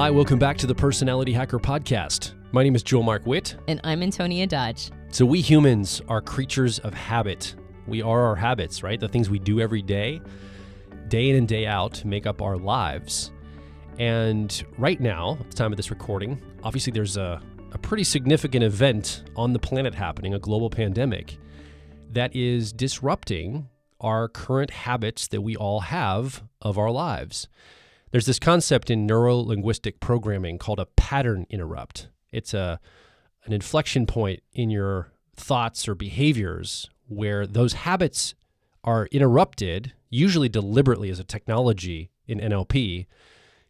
Hi, welcome back to the Personality Hacker Podcast. My name is Joel Mark Witt. And I'm Antonia Dodge. So we humans are creatures of habit. We are our habits, right? The things we do every day in and day out, make up our lives. And right now, at the time of this recording, obviously there's a pretty significant event on the planet happening, a global pandemic, that is disrupting our current habits that we all have of our lives. There's this concept in neuro-linguistic programming called a pattern interrupt. It's an inflection point in your thoughts or behaviors where those habits are interrupted, usually deliberately as a technology in NLP,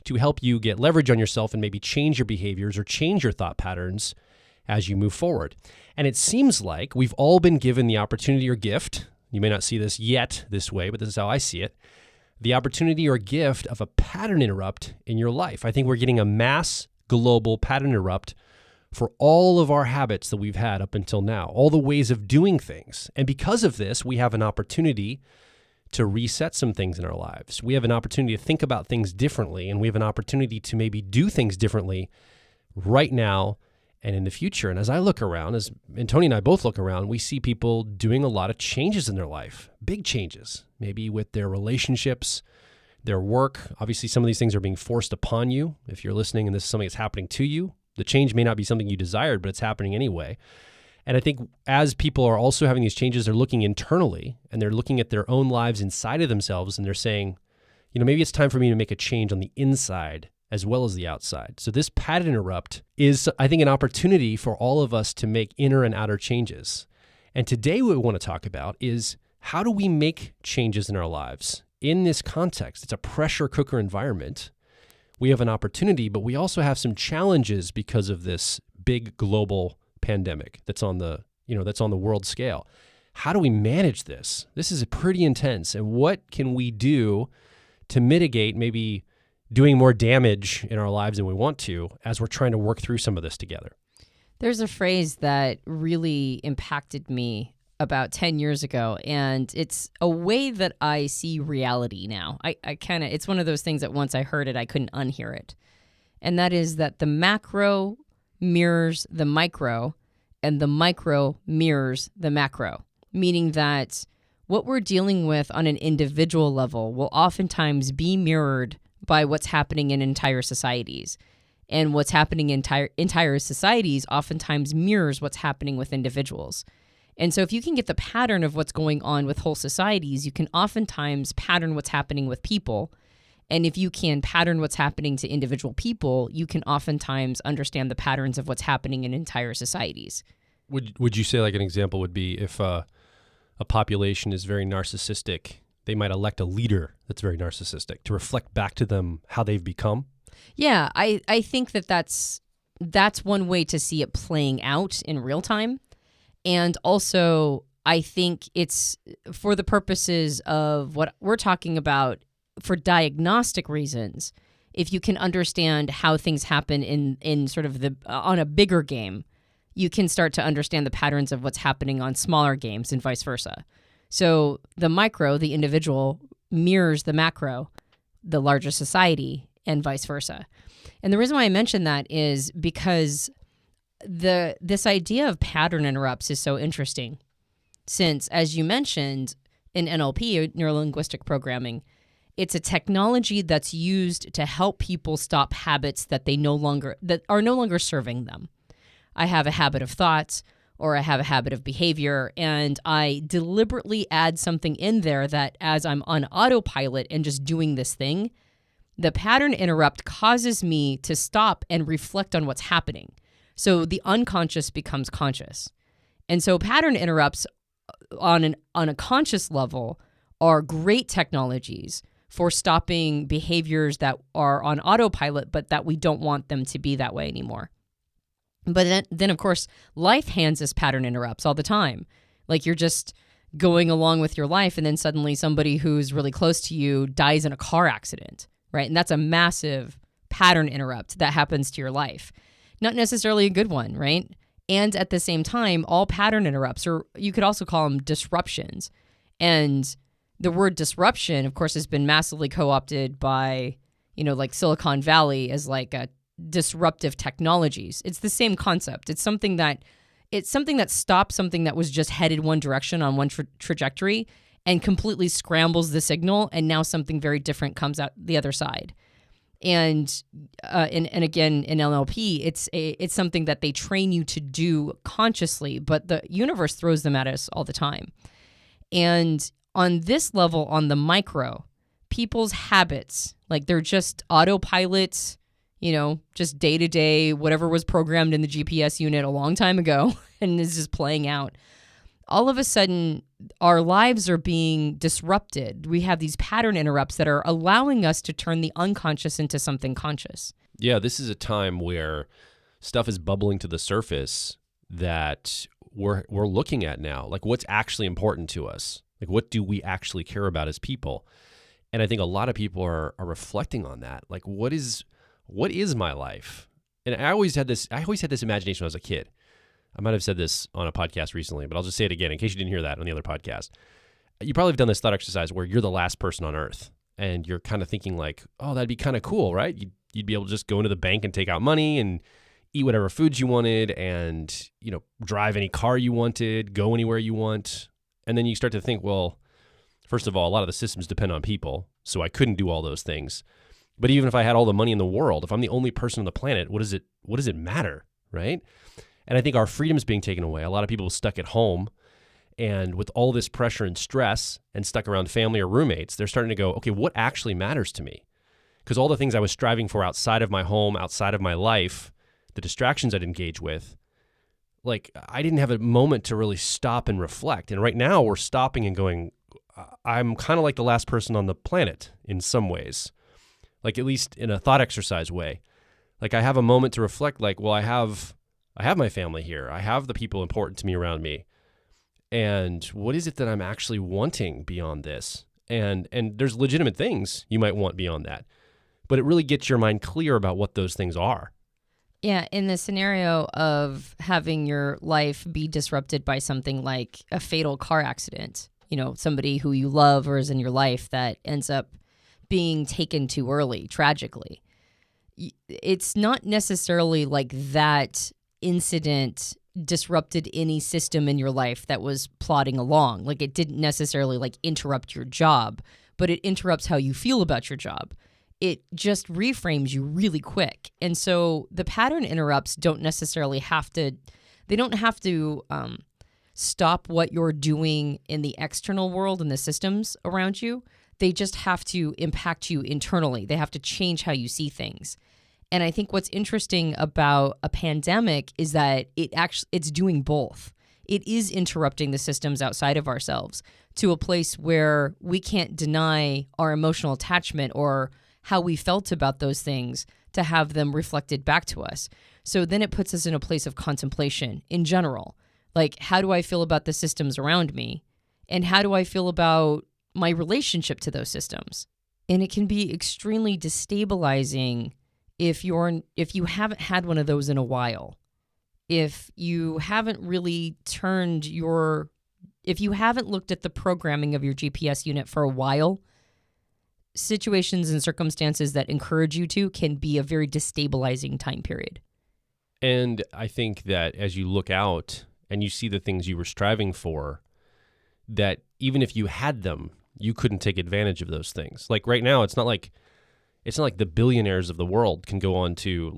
to help you get leverage on yourself and maybe change your behaviors or change your thought patterns as you move forward. And it seems like we've all been given the opportunity or gift, you may not see this yet this way, but this is how I see it, the opportunity or gift of a pattern interrupt in your life. I think we're getting a mass global pattern interrupt for all of our habits that we've had up until now, all the ways of doing things. And because of this, we have an opportunity to reset some things in our lives. We have an opportunity to think about things differently, and we have an opportunity to maybe do things differently right now and in the future. And as I look around, as Antonia and I both look around, we see people doing a lot of changes in their life, big changes, maybe with their relationships, their work. Obviously, some of these things are being forced upon you. If you're listening and this is something that's happening to you, the change may not be something you desired, but it's happening anyway. And I think as people are also having these changes, they're looking internally and they're looking at their own lives inside of themselves and they're saying, maybe it's time for me to make a change on the inside as well as the outside. So this pattern interrupt is, I think, an opportunity for all of us to make inner and outer changes. And today what we want to talk about is how do we make changes in our lives in this context? It's a pressure cooker environment. We have an opportunity, but we also have some challenges because of this big global pandemic that's on the world scale. How do we manage this? This is pretty intense. And what can we do to mitigate maybe doing more damage in our lives than we want to as we're trying to work through some of this together? There's a phrase that really impacted me about 10 years ago, and it's a way that I see reality now. It's one of those things that once I heard it, I couldn't unhear it. And that is that the macro mirrors the micro, and the micro mirrors the macro, meaning that what we're dealing with on an individual level will oftentimes be mirrored by what's happening in entire societies. And what's happening in entire societies oftentimes mirrors what's happening with individuals. And so if you can get the pattern of what's going on with whole societies, you can oftentimes pattern what's happening with people. And if you can pattern what's happening to individual people, you can oftentimes understand the patterns of what's happening in entire societies. Would you say, like, an example would be if a population is very narcissistic, they might elect a leader that's very narcissistic to reflect back to them how they've become? Yeah, I think that's one way to see it playing out in real time. And also, I think it's for the purposes of what we're talking about for diagnostic reasons. If you can understand how things happen in sort of on a bigger game, you can start to understand the patterns of what's happening on smaller games and vice versa. So the micro, the individual, mirrors the macro, the larger society, and vice versa. And the reason why I mention that is because this idea of pattern interrupts is so interesting, since, as you mentioned, in NLP, neuro-linguistic programming, it's a technology that's used to help people stop habits that are no longer serving them. I have a habit of thoughts, or I have a habit of behavior, and I deliberately add something in there that as I'm on autopilot and just doing this thing, the pattern interrupt causes me to stop and reflect on what's happening. So the unconscious becomes conscious. And so pattern interrupts on a conscious level are great technologies for stopping behaviors that are on autopilot, but that we don't want them to be that way anymore. But then, of course, life hands us pattern interrupts all the time. Like, you're just going along with your life, and then suddenly somebody who's really close to you dies in a car accident, right? And that's a massive pattern interrupt that happens to your life. Not necessarily a good one, right? And at the same time, all pattern interrupts, or you could also call them disruptions. And the word disruption, of course, has been massively co-opted by, like Silicon Valley as like a disruptive technologies. It's the same concept. It's something that stops something that was just headed one direction on one trajectory and completely scrambles the signal, and now something very different comes out the other side. And again, in NLP, it's something that they train you to do consciously, but the universe throws them at us all the time. And on this level, on the micro, people's habits, like they're just autopilots, just day to day, whatever was programmed in the GPS unit a long time ago and is just playing out. All of a sudden, our lives are being disrupted. We have these pattern interrupts that are allowing us to turn the unconscious into something conscious. Yeah, this is a time where stuff is bubbling to the surface that we're looking at now. Like, what's actually important to us? Like, what do we actually care about as people? And I think a lot of people are reflecting on that. Like, what is my life? And I always had this imagination when I was a kid. I might have said this on a podcast recently, but I'll just say it again in case you didn't hear that on the other podcast. You probably have done this thought exercise where you're the last person on earth and you're kind of thinking like, oh, that'd be kind of cool, right? You'd be able to just go into the bank and take out money and eat whatever foods you wanted and, drive any car you wanted, go anywhere you want. And then you start to think, well, first of all, a lot of the systems depend on people, so I couldn't do all those things. But even if I had all the money in the world, if I'm the only person on the planet, what does it matter, right? And I think our freedom's being taken away. A lot of people stuck at home, and with all this pressure and stress and stuck around family or roommates, they're starting to go, okay, what actually matters to me? Because all the things I was striving for outside of my home, outside of my life, the distractions I'd engage with, like I didn't have a moment to really stop and reflect. And right now we're stopping and going, I'm kind of like the last person on the planet in some ways, like at least in a thought exercise way. Like I have a moment to reflect, like, well, I have my family here. I have the people important to me around me. And what is it that I'm actually wanting beyond this? And there's legitimate things you might want beyond that, but it really gets your mind clear about what those things are. Yeah, in the scenario of having your life be disrupted by something like a fatal car accident, somebody who you love or is in your life that ends up being taken too early, tragically. It's not necessarily like that incident disrupted any system in your life that was plodding along. Like it didn't necessarily like interrupt your job, but it interrupts how you feel about your job. It just reframes you really quick. And so the pattern interrupts don't necessarily have to stop what you're doing in the external world and the systems around you. They just have to impact you internally. They have to change how you see things. And I think what's interesting about a pandemic is that it's doing both. It is interrupting the systems outside of ourselves to a place where we can't deny our emotional attachment or how we felt about those things to have them reflected back to us. So then it puts us in a place of contemplation in general. Like, how do I feel about the systems around me? And how do I feel about my relationship to those systems? And it can be extremely destabilizing if you haven't had one of those in a while. If you haven't really if you haven't looked at the programming of your GPS unit for a while, situations and circumstances that encourage you to can be a very destabilizing time period. And I think that as you look out and you see the things you were striving for, that even if you had them, you couldn't take advantage of those things. Like right now, it's not like the billionaires of the world can go on to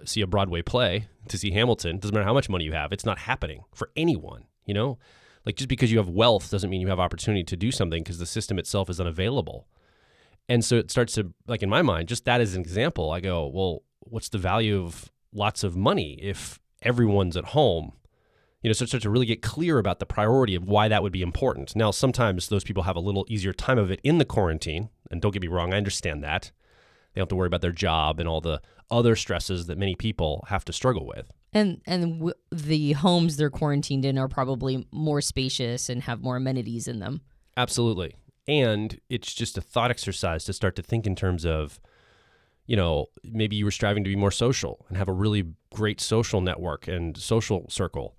see a Broadway play to see Hamilton. Doesn't matter how much money you have. It's not happening for anyone, Like just because you have wealth doesn't mean you have opportunity to do something because the system itself is unavailable. And so it starts to, like in my mind, just that as an example, I go, well, what's the value of lots of money if everyone's at home? So it starts to really get clear about the priority of why that would be important. Now, sometimes those people have a little easier time of it in the quarantine. And don't get me wrong, I understand that. They don't have to worry about their job and all the other stresses that many people have to struggle with. And the homes they're quarantined in are probably more spacious and have more amenities in them. Absolutely. And it's just a thought exercise to start to think in terms of, maybe you were striving to be more social and have a really great social network and social circle.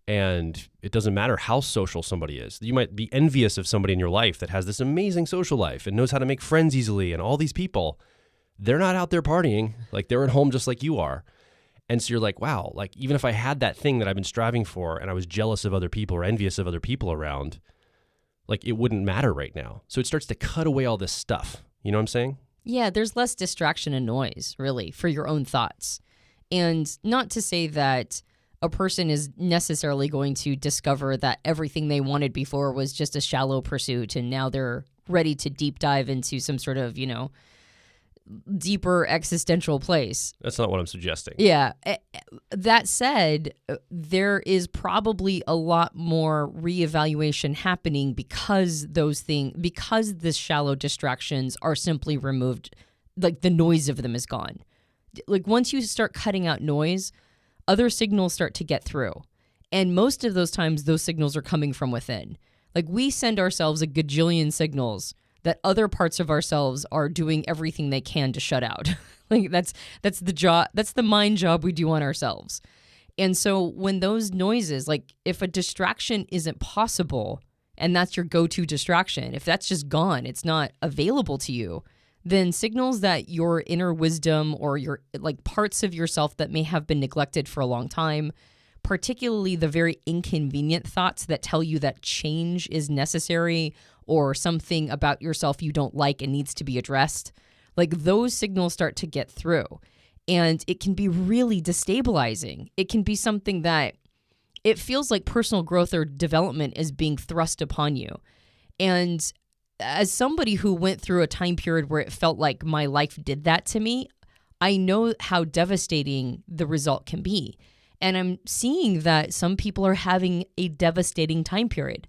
And it doesn't matter how social somebody is. You might be envious of somebody in your life that has this amazing social life and knows how to make friends easily and all these people. they're not out there partying. Like they're at home just like you are. And so you're like, wow, like even if I had that thing that I've been striving for and I was jealous of other people or envious of other people around, like it wouldn't matter right now. So it starts to cut away all this stuff. You know what I'm saying? Yeah, there's less distraction and noise, really, for your own thoughts. And not to say that a person is necessarily going to discover that everything they wanted before was just a shallow pursuit and now they're ready to deep dive into some sort of, deeper existential place. That's not what I'm suggesting. Yeah. That said, there is probably a lot more reevaluation happening because the shallow distractions are simply removed, like the noise of them is gone. Like once you start cutting out noise, other signals start to get through. And most of those times, those signals are coming from within. Like we send ourselves a gajillion signals that other parts of ourselves are doing everything they can to shut out. Like that's the job, that's the mind job we do on ourselves. And so when those noises, like if a distraction isn't possible and that's your go-to distraction, if that's just gone, it's not available to you, then signals that your inner wisdom or your like parts of yourself that may have been neglected for a long time, particularly the very inconvenient thoughts that tell you that change is necessary or something about yourself you don't like and needs to be addressed, like those signals start to get through. And it can be really destabilizing. It can be something that it feels like personal growth or development is being thrust upon you. And as somebody who went through a time period where it felt like my life did that to me, I know how devastating the result can be. And I'm seeing that some people are having a devastating time period.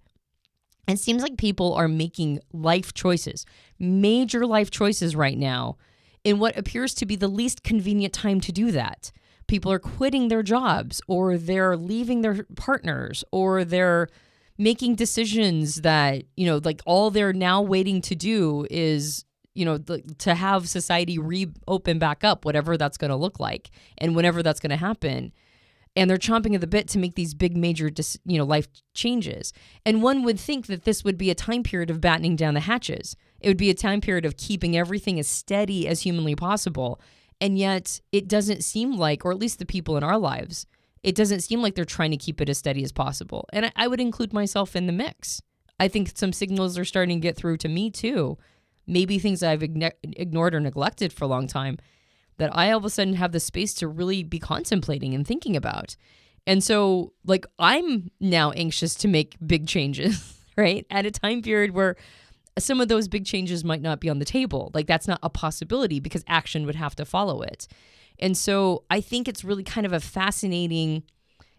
It seems like people are making life choices, major life choices right now, in what appears to be the least convenient time to do that. People are quitting their jobs, or they're leaving their partners, or they're making decisions that, like all they're now waiting to do is, to have society reopen back up, whatever that's going to look like, and whenever that's going to happen. And they're chomping at the bit to make these big major, life changes. And one would think that this would be a time period of battening down the hatches. It would be a time period of keeping everything as steady as humanly possible. And yet it doesn't seem like, or at least the people in our lives, it doesn't seem like they're trying to keep it as steady as possible. And I would include myself in the mix. I think some signals are starting to get through to me too. Maybe things I've ignored or neglected for a long time, that I all of a sudden have the space to really be contemplating and thinking about. And so, like, I'm now anxious to make big changes, right? At a time period where some of those big changes might not be on the table. Like, that's not a possibility because action would have to follow it. And so I think it's really kind of a fascinating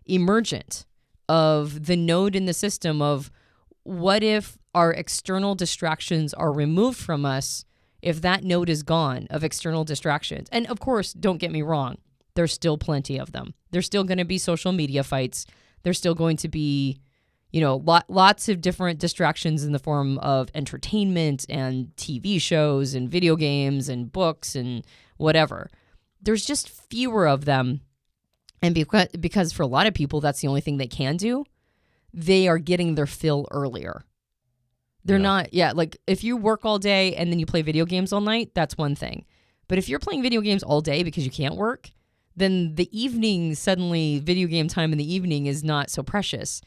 emergent of the node in the system of what if our external distractions are removed from us, if that node is gone of external distractions. And of course, don't get me wrong, there's still plenty of them. There's still going to be social media fights. There's still going to be, lots of different distractions in the form of entertainment and TV shows and video games and books and whatever. There's just fewer of them. And because for a lot of people, that's the only thing they can do, they are getting their fill earlier. They're not, like if you work all day and then you play video games all night, that's one thing. But if you're playing video games all day because you can't work, then the evening, suddenly video game time in the evening is not so precious.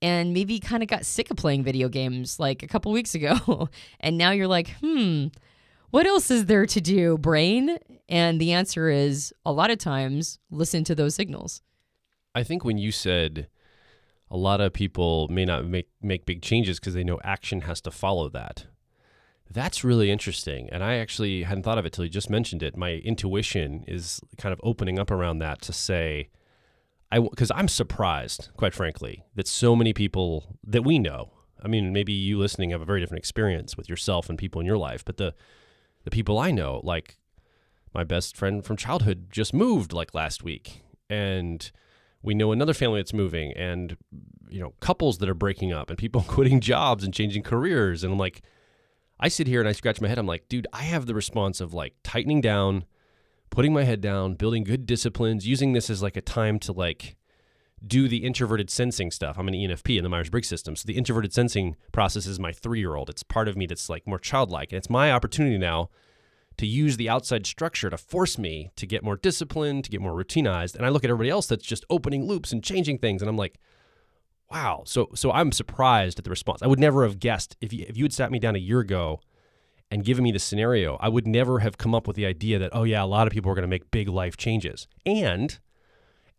And maybe you kind of got sick of playing video games like a couple weeks ago. And now you're like, what else is there to do, brain? And the answer is a lot of times, listen to those signals. I think when you said a lot of people may not make big changes because they know action has to follow that. That's really interesting. And I actually hadn't thought of it till you just mentioned it. My intuition is kind of opening up around that to say, because I'm surprised, quite frankly, that so many people that we know, I mean, maybe you listening have a very different experience with yourself and people in your life, but the people I know, like my best friend from childhood just moved like last week. And we know another family that's moving, and couples that are breaking up, and people quitting jobs and changing careers. And I'm like, I sit here and I scratch my head. I'm like, dude, I have the response of like tightening down, putting my head down, building good disciplines, using this as like a time to like do the introverted sensing stuff. I'm an ENFP in the Myers-Briggs system. So the introverted sensing process is my 3-year-old. It's part of me that's like more childlike, and it's my opportunity now to use the outside structure to force me to get more disciplined, to get more routinized. And I look at everybody else that's just opening loops and changing things, and I'm like, wow. So I'm surprised at the response. I would never have guessed if you had sat me down a year ago and given me the scenario, I would never have come up with the idea that, oh yeah, a lot of people are going to make big life changes. And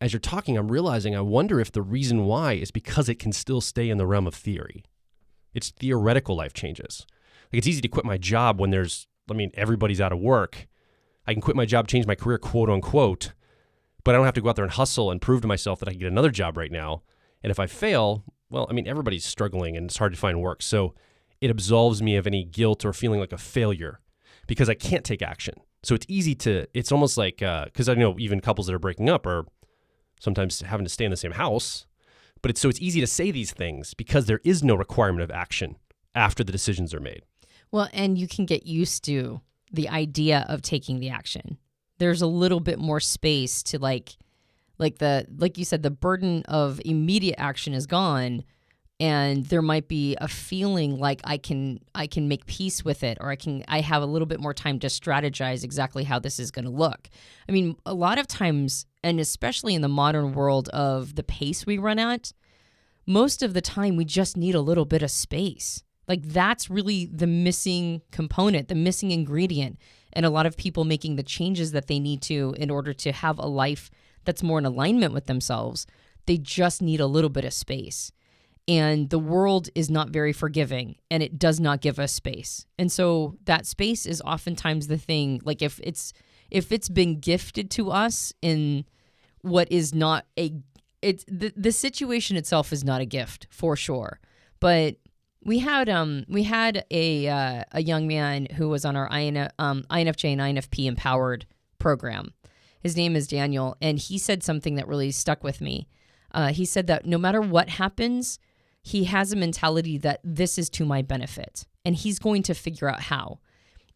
as you're talking, I'm realizing I wonder if the reason why is because it can still stay in the realm of theory. It's theoretical life changes. Like, it's easy to quit my job when everybody's out of work. I can quit my job, change my career, quote unquote, but I don't have to go out there and hustle and prove to myself that I can get another job right now. And if I fail, everybody's struggling and it's hard to find work. So it absolves me of any guilt or feeling like a failure because I can't take action. So it's almost like, because I know even couples that are breaking up are sometimes having to stay in the same house, but it's easy to say these things because there is no requirement of action after the decisions are made. Well, and you can get used to the idea of taking the action. There's a little bit more space to like you said, the burden of immediate action is gone, and there might be a feeling like I can make peace with it, or I have a little bit more time to strategize exactly how this is going to look. I mean, a lot of times, and especially in the modern world of the pace we run at, most of the time we just need a little bit of space. Like, that's really the missing component, the missing ingredient, and a lot of people making the changes that they need to in order to have a life that's more in alignment with themselves. They just need a little bit of space. And the world is not very forgiving, and it does not give us space. And so that space is oftentimes the thing, like if it's been gifted to us in what is not the situation itself is not a gift for sure. But we had a young man who was on our INFJ and INFP Empowered program. His name is Daniel, and he said something that really stuck with me. He said that no matter what happens, he has a mentality that this is to my benefit, and he's going to figure out how.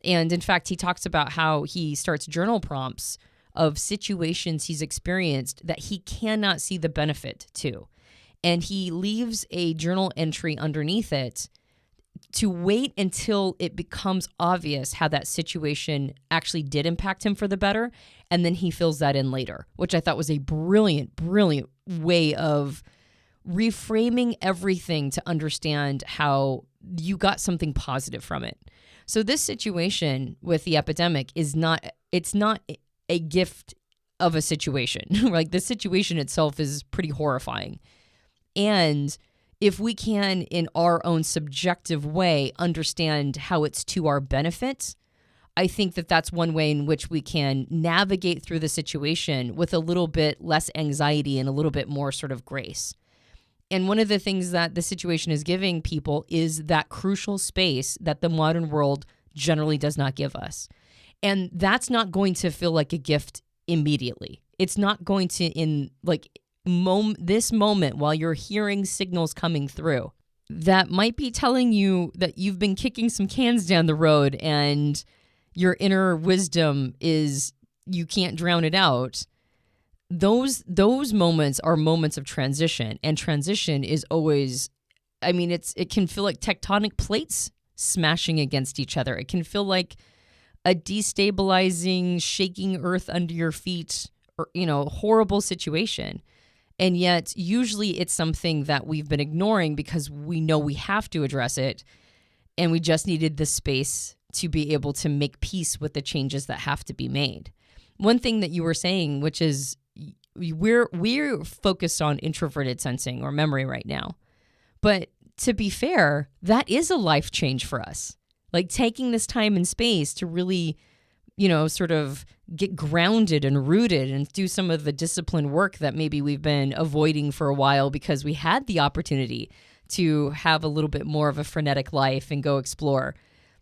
And in fact, he talks about how he starts journal prompts of situations he's experienced that he cannot see the benefit to. And he leaves a journal entry underneath it to wait until it becomes obvious how that situation actually did impact him for the better. And then he fills that in later, which I thought was a brilliant, brilliant way of reframing everything to understand how you got something positive from it. So this situation with the epidemic it's not a gift of a situation. Like, the situation itself is pretty horrifying. And if we can, in our own subjective way, understand how it's to our benefit, I think that that's one way in which we can navigate through the situation with a little bit less anxiety and a little bit more sort of grace. And one of the things that the situation is giving people is that crucial space that the modern world generally does not give us. And that's not going to feel like a gift immediately. It's not going to, in like this moment while you're hearing signals coming through, that might be telling you that you've been kicking some cans down the road and your inner wisdom is you can't drown it out. Those moments are moments of transition, and transition is always, it can feel like tectonic plates smashing against each other. It can feel like a destabilizing, shaking earth under your feet, or, horrible situation. And yet, usually it's something that we've been ignoring because we know we have to address it, and we just needed the space to be able to make peace with the changes that have to be made. One thing that you were saying, which is we're focused on introverted sensing or memory right now. But to be fair, that is a life change for us. Like, taking this time and space to really, sort of get grounded and rooted and do some of the disciplined work that maybe we've been avoiding for a while because we had the opportunity to have a little bit more of a frenetic life and go explore.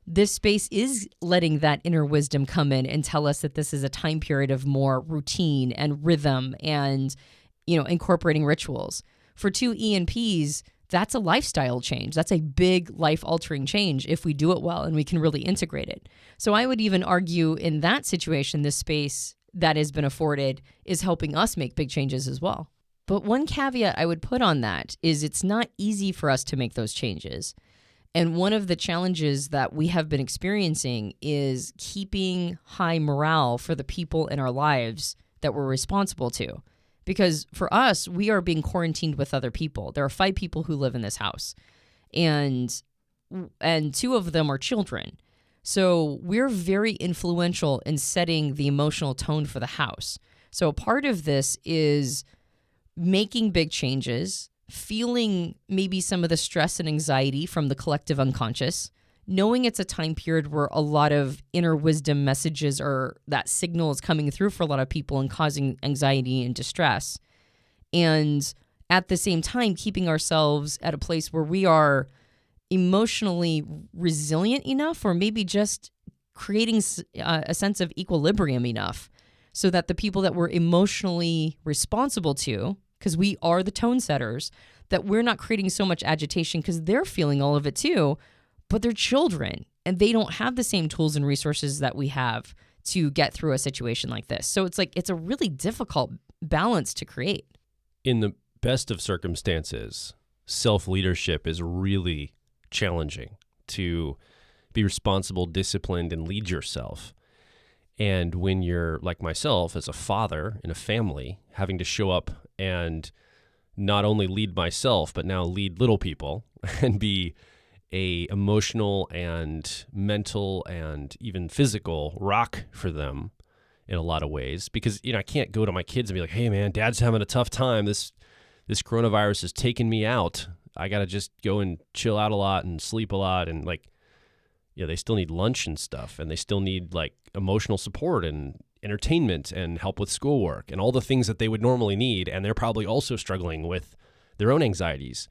This space is letting that inner wisdom come in and tell us that this is a time period of more routine and rhythm and, incorporating rituals. For two ENPs, that's a lifestyle change. That's a big life-altering change if we do it well and we can really integrate it. So I would even argue in that situation, this space that has been afforded is helping us make big changes as well. But one caveat I would put on that is it's not easy for us to make those changes. And one of the challenges that we have been experiencing is keeping high morale for the people in our lives that we're responsible to. Because for us, we are being quarantined with other people. There are 5 people who live in this house, and 2 of them are children. So we're very influential in setting the emotional tone for the house. So a part of this is making big changes, feeling maybe some of the stress and anxiety from the collective unconscious, knowing it's a time period where a lot of inner wisdom messages or that signal is coming through for a lot of people and causing anxiety and distress. And at the same time, keeping ourselves at a place where we are emotionally resilient enough, or maybe just creating a sense of equilibrium enough so that the people that we're emotionally responsible to, because we are the tone setters, that we're not creating so much agitation because they're feeling all of it too, but they're children and they don't have the same tools and resources that we have to get through a situation like this. So it's a really difficult balance to create. In the best of circumstances, self-leadership is really challenging to be responsible, disciplined, and lead yourself. And when you're like myself as a father in a family, having to show up and not only lead myself, but now lead little people and be a emotional and mental and even physical rock for them in a lot of ways. Because, I can't go to my kids and be like, hey man, dad's having a tough time. This coronavirus has taken me out. I got to just go and chill out a lot and sleep a lot. And they still need lunch and stuff. And they still need emotional support and entertainment and help with schoolwork and all the things that they would normally need. And they're probably also struggling with their own anxieties.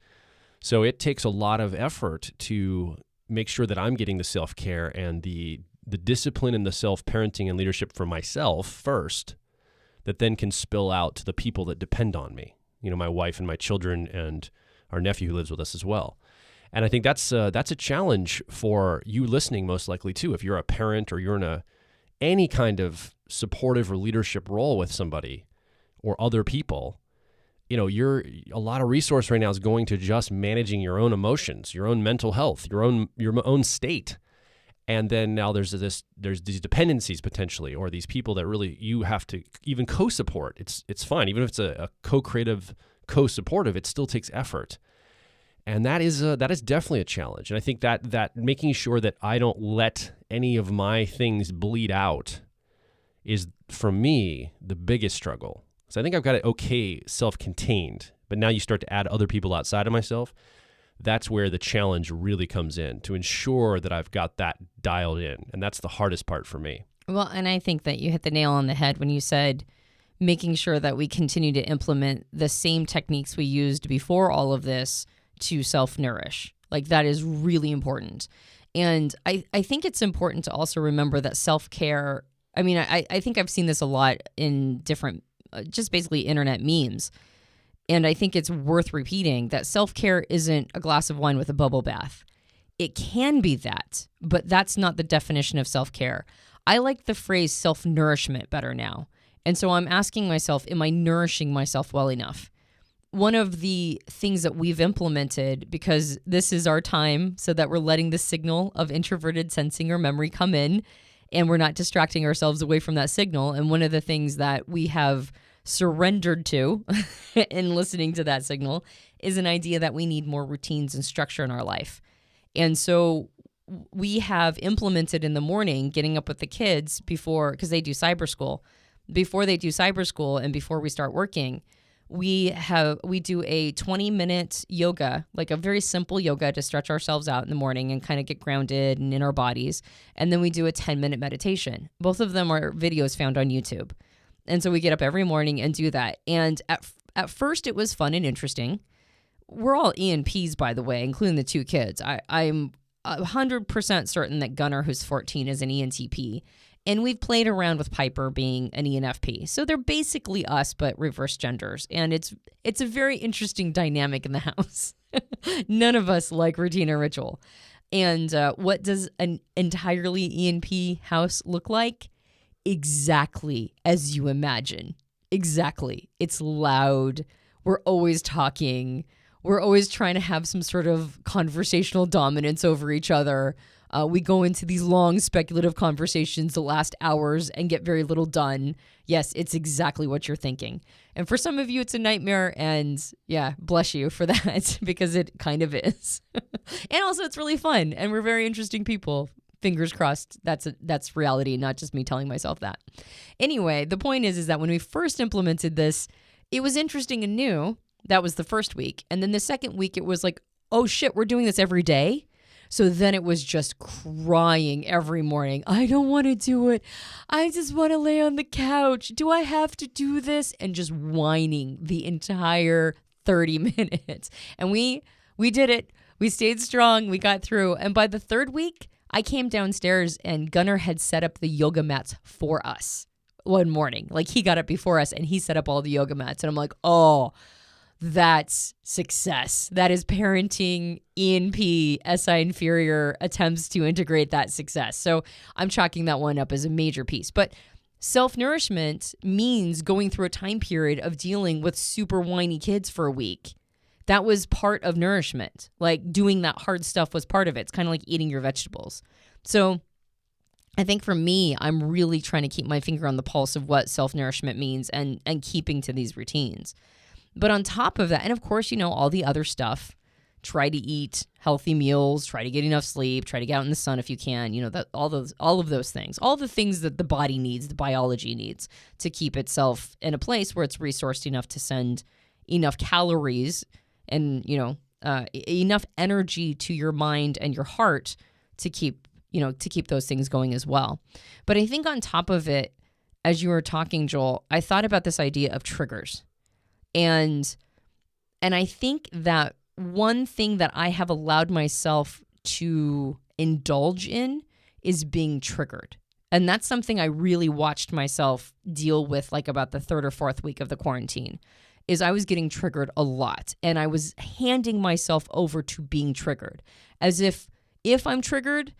So it takes a lot of effort to make sure that I'm getting the self-care and the discipline and the self-parenting and leadership for myself first, that then can spill out to the people that depend on me. My wife and my children and our nephew who lives with us as well. And I think that's a challenge for you listening, most likely too. If you're a parent or you're in any kind of supportive or leadership role with somebody or other people, a lot of resource right now is going to just managing your own emotions, your own mental health, your own state. And then now there's these dependencies potentially, or these people that really you have to even co-support. It's fine. Even if it's a co-creative, co-supportive, it still takes effort. And that is definitely a challenge. And I think that making sure that I don't let any of my things bleed out is, for me, the biggest struggle. So I think I've got it okay self-contained, but now you start to add other people outside of myself. That's where the challenge really comes in, to ensure that I've got that dialed in. And that's the hardest part for me. Well, and I think that you hit the nail on the head when you said making sure that we continue to implement the same techniques we used before all of this to self-nourish. That is really important. And I think it's important to also remember that self-care, I think I've seen this a lot in different, just basically internet memes. And I think it's worth repeating that self-care isn't a glass of wine with a bubble bath. It can be that, but that's not the definition of self-care. I like the phrase self-nourishment better now. And so I'm asking myself, am I nourishing myself well enough? One of the things that we've implemented, because this is our time so that we're letting the signal of introverted sensing or memory come in, and we're not distracting ourselves away from that signal. And one of the things that we have surrendered to in listening to that signal is an idea that we need more routines and structure in our life. And so we have implemented in the morning, getting up with the kids because they do cyber school. Before they do cyber school and before we start working, we do a 20-minute yoga, a very simple yoga to stretch ourselves out in the morning and kind of get grounded and in our bodies. And then we do a 10-minute meditation. Both of them are videos found on YouTube. And so we get up every morning and do that. And at first it was fun and interesting. We're all ENPs, by the way, including the 2 kids. I'm 100% certain that Gunnar, who's 14, is an ENTP. And we've played around with Piper being an ENFP. So they're basically us, but reverse genders. And it's a very interesting dynamic in the house. None of us like routine or ritual. And what does an entirely ENP house look like? Exactly as you imagine. Exactly. It's loud. We're always talking. We're always trying to have some sort of conversational dominance over each other. We go into these long speculative conversations that last hours and get very little done. Yes, it's exactly what you're thinking. And for some of you, it's a nightmare. And yeah, bless you for that because it kind of is. And also, it's really fun. And we're very interesting people. Fingers crossed. That's reality, not just me telling myself that. Anyway, the point is that when we first implemented this, it was interesting and new. That was the first week. And then the second week, it was like, oh shit, we're doing this every day. So then it was just crying every morning. I don't want to do it. I just want to lay on the couch. Do I have to do this? And just whining the entire 30 minutes. And we did it. We stayed strong. We got through. And by the third week, I came downstairs and Gunnar had set up the yoga mats for us one morning. Like he got up before us and he set up all the yoga mats. And I'm like, oh, that's success. That is parenting, ENP, SI inferior attempts to integrate that success. So I'm chalking that one up as a major piece. But self-nourishment means going through a time period of dealing with super whiny kids for a week. That was part of nourishment. Like doing that hard stuff was part of it. It's kind of like eating your vegetables. So I think for me, I'm really trying to keep my finger on the pulse of what self-nourishment means and keeping to these routines. But on top of that, and of course, all the other stuff, try to eat healthy meals, try to get enough sleep, try to get out in the sun if you can, all of those things, all the things that the body needs, the biology needs to keep itself in a place where it's resourced enough to send enough calories and, enough energy to your mind and your heart to keep those things going as well. But I think on top of it, as you were talking, Joel, I thought about this idea of triggers. And I think that one thing that I have allowed myself to indulge in is being triggered. And that's something I really watched myself deal with like about the third or fourth week of the quarantine, is I was getting triggered a lot. And I was handing myself over to being triggered as if I'm triggered,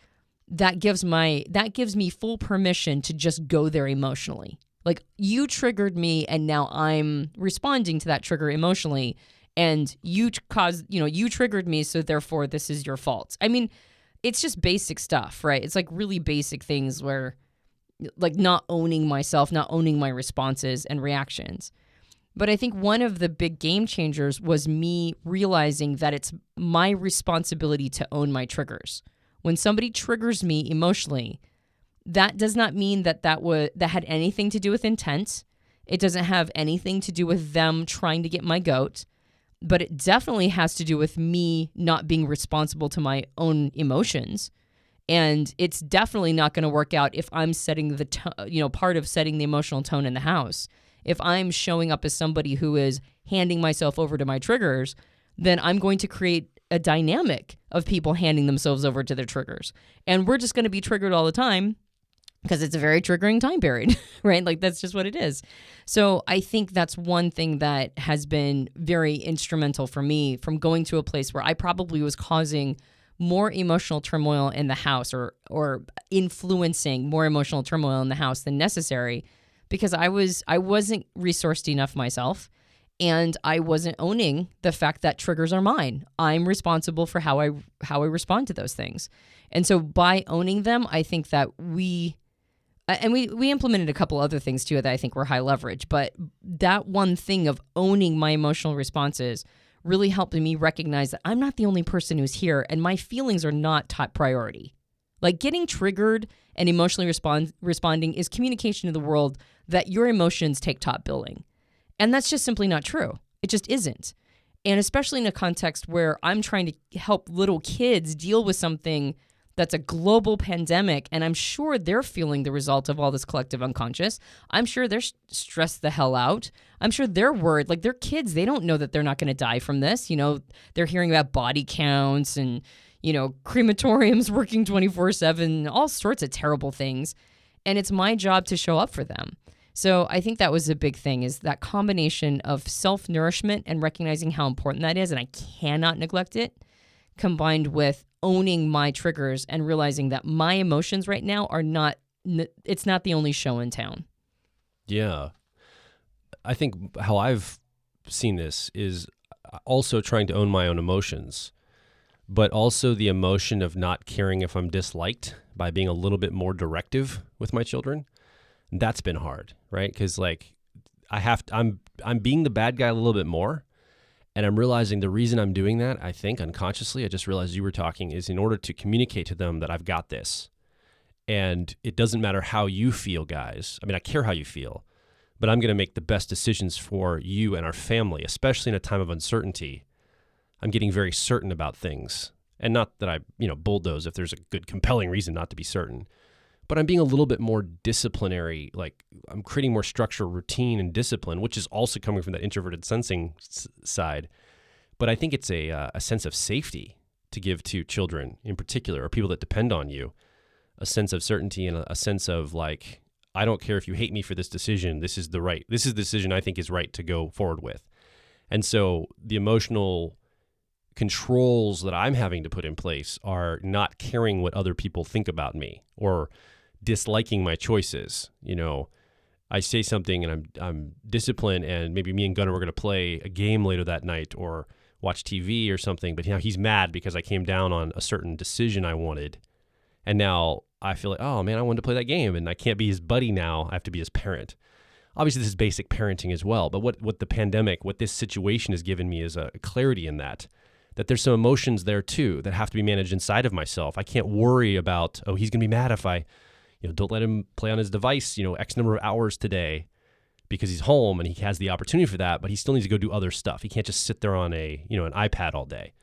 that gives me full permission to just go there emotionally. Like you triggered me and now I'm responding to that trigger emotionally and you triggered me. So therefore this is your fault. I mean, it's just basic stuff, right? It's like really basic things where like not owning myself, not owning my responses and reactions. But I think one of the big game changers was me realizing that it's my responsibility to own my triggers. When somebody triggers me emotionally, that does not mean that had anything to do with intent. It doesn't have anything to do with them trying to get my goat, but it definitely has to do with me not being responsible to my own emotions. And it's definitely not going to work out if I'm setting the part of setting the emotional tone in the house. If I'm showing up as somebody who is handing myself over to my triggers, then I'm going to create a dynamic of people handing themselves over to their triggers. And we're just going to be triggered all the time because it's a very triggering time period, right? Like that's just what it is. So I think that's one thing that has been very instrumental for me from going to a place where I probably was causing more emotional turmoil in the house or influencing more emotional turmoil in the house than necessary because I wasn't resourced enough myself. And I wasn't owning the fact that triggers are mine. I'm responsible for how I respond to those things. And so by owning them, I think that we implemented a couple other things too that I think were high leverage. But that one thing of owning my emotional responses really helped me recognize that I'm not the only person who's here and my feelings are not top priority. Like getting triggered and emotionally responding is communication to the world that your emotions take top billing. And that's just simply not true. It just isn't. And especially in a context where I'm trying to help little kids deal with something that's a global pandemic, and I'm sure they're feeling the result of all this collective unconscious. I'm sure they're stressed the hell out. I'm sure they're worried. Like they're kids. They don't know that they're not going to die from this. They're hearing about body counts and, crematoriums working 24/7, all sorts of terrible things. And it's my job to show up for them. So I think that was a big thing, is that combination of self-nourishment and recognizing how important that is, and I cannot neglect it, combined with owning my triggers and realizing that my emotions right now it's not the only show in town. Yeah. I think how I've seen this is also trying to own my own emotions, but also the emotion of not caring if I'm disliked by being a little bit more directive with my children. That's been hard, right? Because like I'm being the bad guy a little bit more, and I'm realizing the reason I'm doing that, I think unconsciously, I just realized you were talking, is in order to communicate to them that I've got this. And it doesn't matter how you feel, guys. I mean, I care how you feel, but I'm going to make the best decisions for you and our family, especially in a time of uncertainty. I'm getting very certain about things. And not that I, bulldoze if there's a good, compelling reason not to be certain. But I'm being a little bit more disciplinary. Like I'm creating more structure, routine, and discipline, which is also coming from that introverted sensing side. But I think it's a sense of safety to give to children in particular, or people that depend on you, a sense of certainty and a sense of like, I don't care if you hate me for this decision. This is the decision I think is right to go forward with. And so the emotional controls that I'm having to put in place are not caring what other people think about me or disliking my choices. I say something and I'm disciplined, and maybe me and Gunnar were going to play a game later that night or watch TV or something, but he's mad because I came down on a certain decision I wanted. And now I feel like, oh man, I wanted to play that game and I can't be his buddy now. I have to be his parent. Obviously, this is basic parenting as well. But what the pandemic, what this situation has given me is a clarity in that there's some emotions there too that have to be managed inside of myself. I can't worry about, he's going to be mad if I, don't let him play on his device, X number of hours today because he's home and he has the opportunity for that, but he still needs to go do other stuff. He can't just sit there on an iPad all day.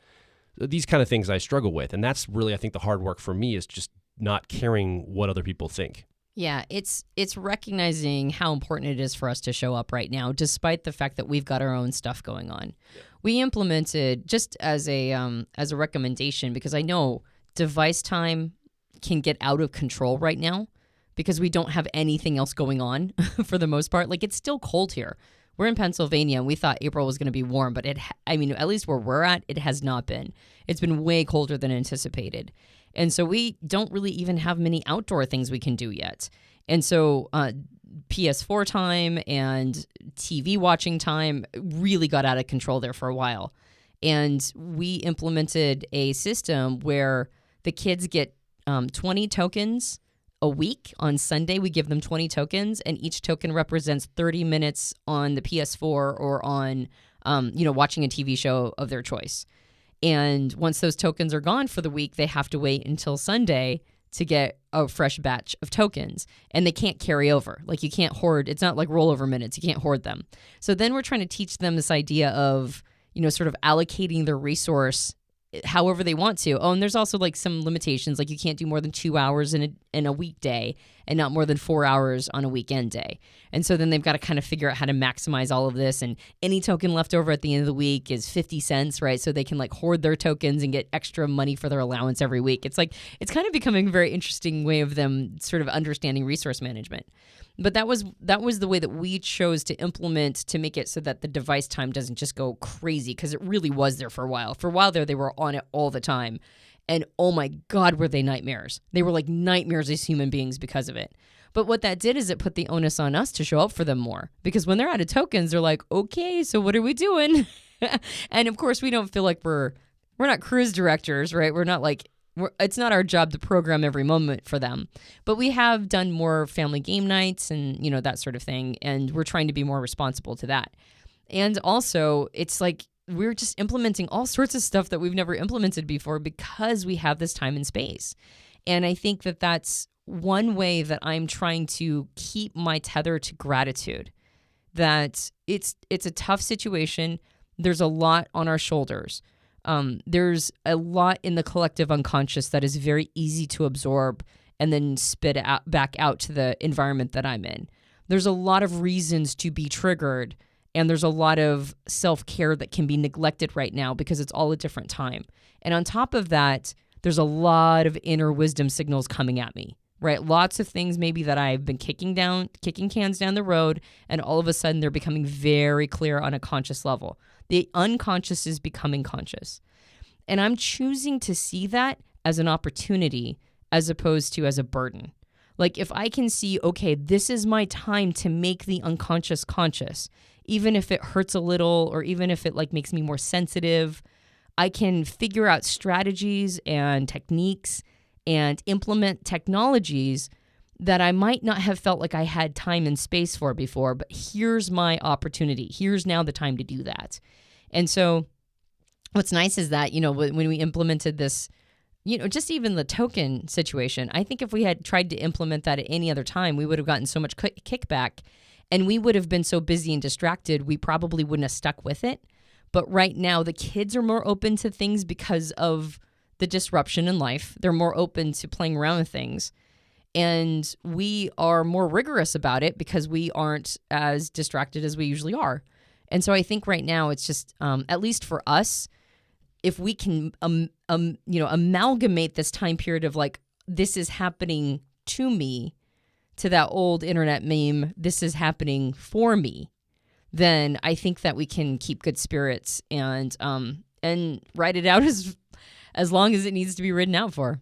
These kind of things I struggle with. And that's really, I think, the hard work for me is just not caring what other people think. Yeah, it's recognizing how important it is for us to show up right now, despite the fact that we've got our own stuff going on. Yeah. We implemented, just as a recommendation, because I know device time can get out of control right now because we don't have anything else going on for the most part. Like, it's still cold here. We're in Pennsylvania, and we thought April was going to be warm, but at least where we're at, it has not been. It's been way colder than anticipated. And so we don't really even have many outdoor things we can do yet. And so PS4 time and TV watching time really got out of control there for a while. And we implemented a system where the kids get 20 tokens a week. On Sunday, we give them 20 tokens, and each token represents 30 minutes on the PS4 or on, watching a TV show of their choice. And once those tokens are gone for the week, they have to wait until Sunday to get a fresh batch of tokens, and they can't carry over. Like, you can't hoard. It's not like rollover minutes. You can't hoard them. So then we're trying to teach them this idea of, sort of allocating their resource however they want to. Oh, and there's also like some limitations, like you can't do more than 2 hours in a weekday and not more than 4 hours on a weekend day. And so then they've got to kind of figure out how to maximize all of this. And any token left over at the end of the week is 50 cents, right? So they can like hoard their tokens and get extra money for their allowance every week. It's kind of becoming a very interesting way of them sort of understanding resource management. But that was the way that we chose to implement to make it so that the device time doesn't just go crazy, because it really was there for a while. For a while there, they were on it all the time. And oh my God, were they nightmares. They were like nightmares as human beings because of it. But what that did is it put the onus on us to show up for them more. Because when they're out of tokens, they're like, okay, so what are we doing? And of course, we don't feel like we're not cruise directors, right? We're not like, it's not our job to program every moment for them, but we have done more family game nights and, that sort of thing. And we're trying to be more responsible to that. And also it's like, we're just implementing all sorts of stuff that we've never implemented before because we have this time and space. And I think that that's one way that I'm trying to keep my tether to gratitude, that it's a tough situation. There's a lot on our shoulders. There's a lot in the collective unconscious that is very easy to absorb and then spit back out to the environment that I'm in. There's a lot of reasons to be triggered, and there's a lot of self-care that can be neglected right now because it's all a different time. And on top of that, there's a lot of inner wisdom signals coming at me, right? Lots of things maybe that I've been kicking cans down the road, and all of a sudden they're becoming very clear on a conscious level. The unconscious is becoming conscious. And I'm choosing to see that as an opportunity as opposed to as a burden. Like, if I can see, okay, this is my time to make the unconscious conscious, even if it hurts a little, or even if it like makes me more sensitive, I can figure out strategies and techniques and implement technologies that I might not have felt like I had time and space for before, but here's my opportunity. Here's now the time to do that. And so what's nice is that, when we implemented this, just even the token situation, I think if we had tried to implement that at any other time, we would have gotten so much kickback, and we would have been so busy and distracted, we probably wouldn't have stuck with it. But right now, the kids are more open to things because of the disruption in life. They're more open to playing around with things. And we are more rigorous about it because we aren't as distracted as we usually are. And so I think right now it's just, at least for us, if we can, amalgamate this time period of like, this is happening to me, to that old internet meme, this is happening for me, then I think that we can keep good spirits and ride it out as long as it needs to be ridden out for.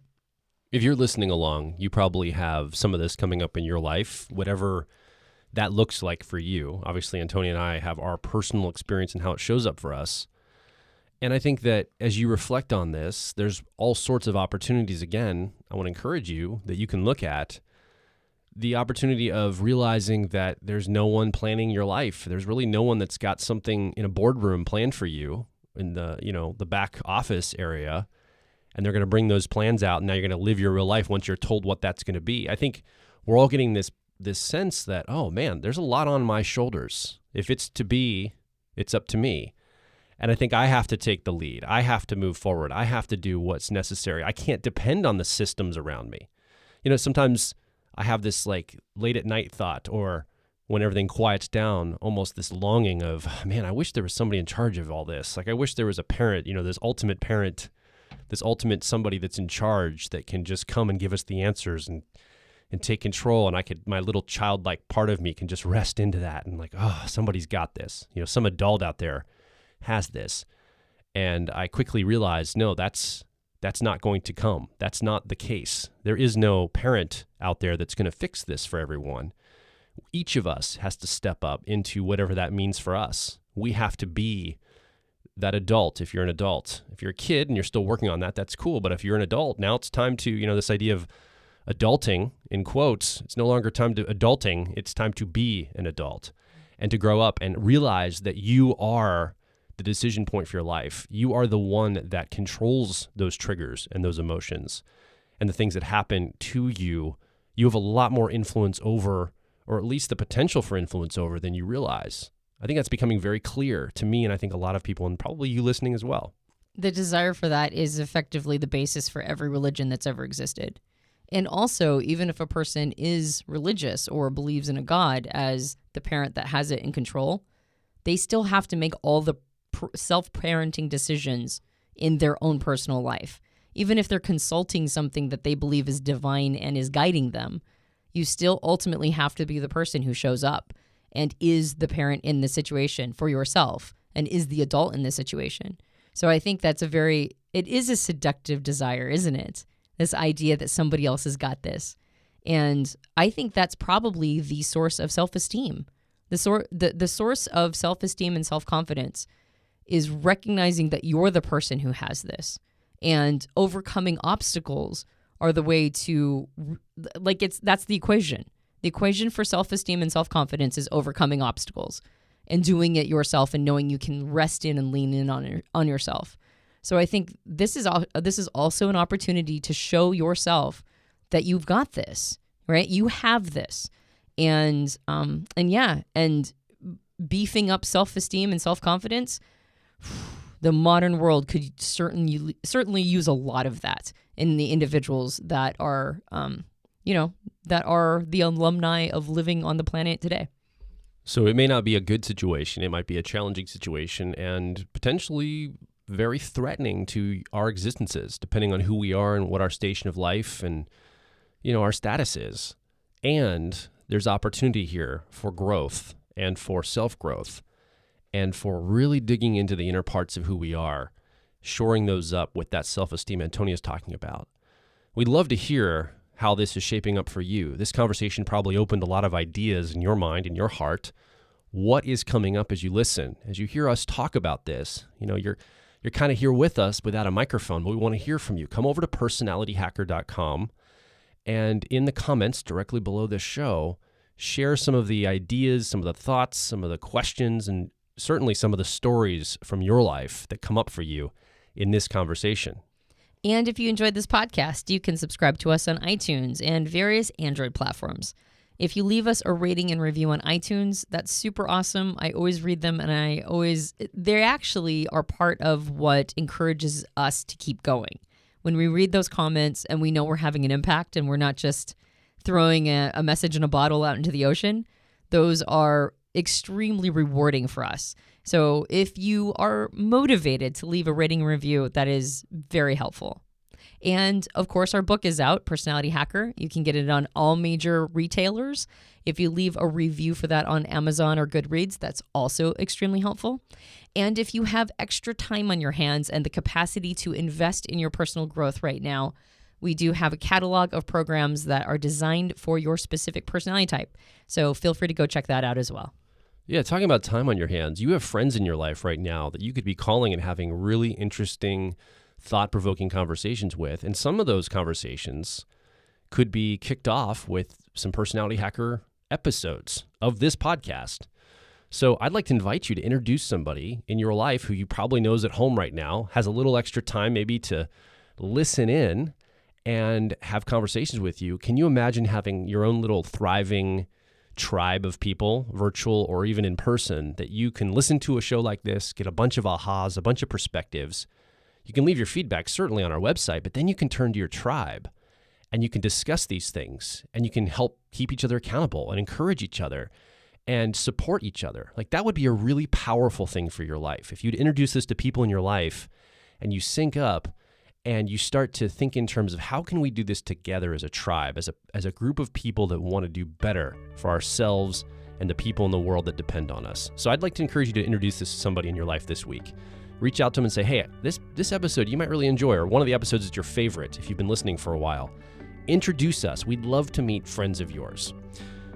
If you're listening along, you probably have some of this coming up in your life, whatever that looks like for you. Obviously, Antonia and I have our personal experience and how it shows up for us. And I think that as you reflect on this, there's all sorts of opportunities. Again, I want to encourage you that you can look at the opportunity of realizing that there's no one planning your life. There's really no one that's got something in a boardroom planned for you in the back office area, and they're going to bring those plans out, and now you're going to live your real life once you're told what that's going to be. I think we're all getting this sense that, oh man, there's a lot on my shoulders. If it's to be, it's up to me. And I think I have to take the lead. I have to move forward. I have to do what's necessary. I can't depend on the systems around me. Sometimes I have this like late at night thought, or when everything quiets down, almost this longing of, man, I wish there was somebody in charge of all this. Like I wish there was a parent, this ultimate parent, this ultimate somebody that's in charge that can just come and give us the answers and take control. And my little childlike part of me can just rest into that and like, oh, somebody's got this. Some adult out there has this. And I quickly realized, no, that's not going to come. That's not the case. There is no parent out there that's going to fix this for everyone. Each of us has to step up into whatever that means for us. We have to be that adult. If you're an adult, if you're a kid and you're still working on that, that's cool. But if you're an adult, now it's time to, this idea of adulting in quotes, it's no longer time to adulting. It's time to be an adult and to grow up and realize that you are the decision point for your life. You are the one that controls those triggers and those emotions and the things that happen to you. You have a lot more influence over, or at least the potential for influence over, than you realize. I think that's becoming very clear to me, and I think a lot of people, and probably you listening as well. The desire for that is effectively the basis for every religion that's ever existed. And also, even if a person is religious or believes in a God as the parent that has it in control, they still have to make all the self-parenting decisions in their own personal life. Even if they're consulting something that they believe is divine and is guiding them, you still ultimately have to be the person who shows up and is the parent in the situation for yourself and is the adult in the situation. So I think that's it is a seductive desire, isn't it? This idea that somebody else has got this. And I think that's probably the source of self-esteem. The source of self-esteem and self-confidence is recognizing that you're the person who has this, and overcoming obstacles are the way to, that's the equation. The equation for self-esteem and self-confidence is overcoming obstacles and doing it yourself and knowing you can rest in and lean in on yourself. So I think this is also an opportunity to show yourself that you've got this, right? You have this. And beefing up self-esteem and self-confidence, the modern world could certainly use a lot of that in the individuals that are, that are the alumni of living on the planet today. So it may not be a good situation. It might be a challenging situation and potentially very threatening to our existences, depending on who we are and what our station of life and, our status is. And there's opportunity here for growth and for self-growth, and for really digging into the inner parts of who we are, shoring those up with that self-esteem Antonia's talking about. We'd love to hear how this is shaping up for you. This conversation probably opened a lot of ideas in your mind, in your heart. what is coming up as you listen. As you hear us talk about this, you're kind of here with us without a microphone, but we want to hear from you. Come over to personalityhacker.com, and in the comments directly below this show, share some of the ideas, some of the thoughts, some of the questions, and certainly some of the stories from your life that come up for you in this conversation. And if you enjoyed this podcast, you can subscribe to us on iTunes and various Android platforms. If you leave us a rating and review on iTunes, that's super awesome. I always read them, and they actually are part of what encourages us to keep going. When we read those comments and we know we're having an impact and we're not just throwing a message in a bottle out into the ocean, those are extremely rewarding for us. So if you are motivated to leave a rating and review, that is very helpful. And of course, our book is out, Personality Hacker. You can get it on all major retailers. If you leave a review for that on Amazon or Goodreads, that's also extremely helpful. And if you have extra time on your hands and the capacity to invest in your personal growth right now, we do have a catalog of programs that are designed for your specific personality type. So feel free to go check that out as well. Yeah, talking about time on your hands, you have friends in your life right now that you could be calling and having really interesting, thought-provoking conversations with. And some of those conversations could be kicked off with some Personality Hacker episodes of this podcast. So I'd like to invite you to introduce somebody in your life who you probably know is at home right now, has a little extra time maybe to listen in and have conversations with you. Can you imagine having your own little thriving tribe of people, virtual or even in person, that you can listen to a show like this, get a bunch of ahas, a bunch of perspectives. You can leave your feedback certainly on our website, but then you can turn to your tribe and you can discuss these things and you can help keep each other accountable and encourage each other and support each other. Like, that would be a really powerful thing for your life. If you'd introduce this to people in your life and you sync up and you start to think in terms of how can we do this together as a tribe, as a group of people that want to do better for ourselves and the people in the world that depend on us. So I'd like to encourage you to introduce this to somebody in your life this week. Reach out to them and say, hey, this episode you might really enjoy, or one of the episodes is your favorite if you've been listening for a while. Introduce us. We'd love to meet friends of yours.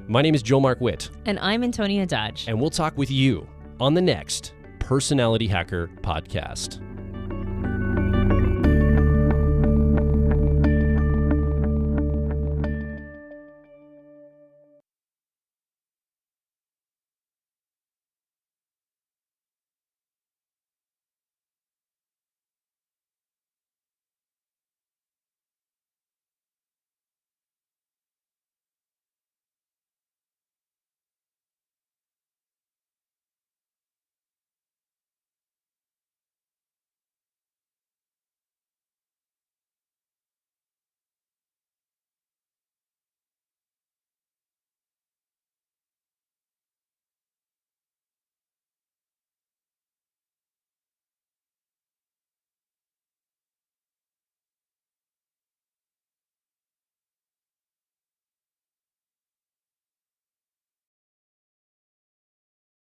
My name is Joe Mark Witt. And I'm Antonia Dodge. And we'll talk with you on the next Personality Hacker podcast.